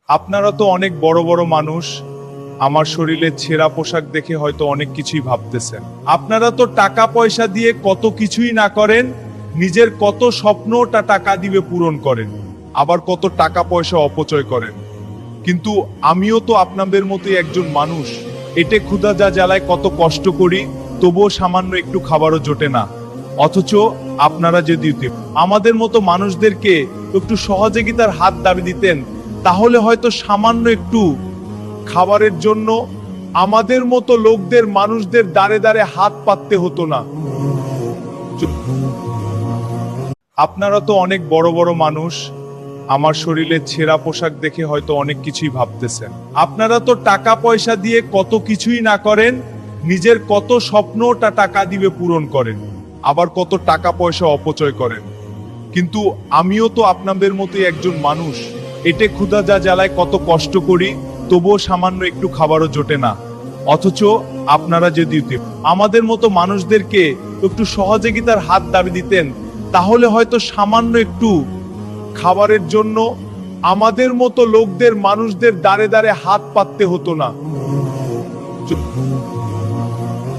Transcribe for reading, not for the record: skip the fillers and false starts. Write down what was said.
আপনারা তো অনেক বড় বড় মানুষ। আমার শরীরে ছেঁড়া পোশাক দেখে হয়তো অনেক কিছুই ভাবতেছেন। আপনারা তো টাকা পয়সা দিয়ে কত কিছুই না করেন, নিজের কত স্বপ্নটা টাকা দিবে পূরণ করেন, আবার কত টাকা পয়সা অপচয় করেন। কিন্তু আমিও তো আপনাদের মতোই একজন মানুষ। এটে ক্ষুধা যা জ্বালায়, কত কষ্ট করি, তবুও সামান্য একটু খাবারও জোটে না। অথচ আপনারা যদি আমাদের মতো মানুষদেরকে একটু সহযোগিতার হাত দাবি দিতেন, তাহলে হয়তো সামান্য একটু খাবারের জন্য আমাদের মতো লোকদের, মানুষদের দাঁড়ে দাঁড়ে হাত পাততে হতো না। আপনারা তো অনেক বড় বড় মানুষ। আমার শরীরে ছেঁড়া পোশাক দেখে হয়তো অনেক কিছুই ভাবতেছেন। আপনারা তো টাকা পয়সা দিয়ে কত কিছুই না করেন, নিজের কত স্বপ্নটা টাকা দিবে পূরণ করেন, আবার কত টাকা পয়সা অপচয় করেন। কিন্তু আমিও তো আপনাদের মতোই একজন মানুষ। এটে ক্ষুধা যা জ্বালায়, কত কষ্ট করি, তবুও সামান্য একটু খাবারও জোটে না। অথচ আপনারা যদি আমাদের মতো মানুষদেরকে একটু সহযোগিতার হাত দাবি দিতেন, তাহলে হয়তো সামান্য একটু খাবারের জন্য আমাদের মতো লোকদের, মানুষদের দাঁড়ে দাঁড়ে হাত পাততে হতো না।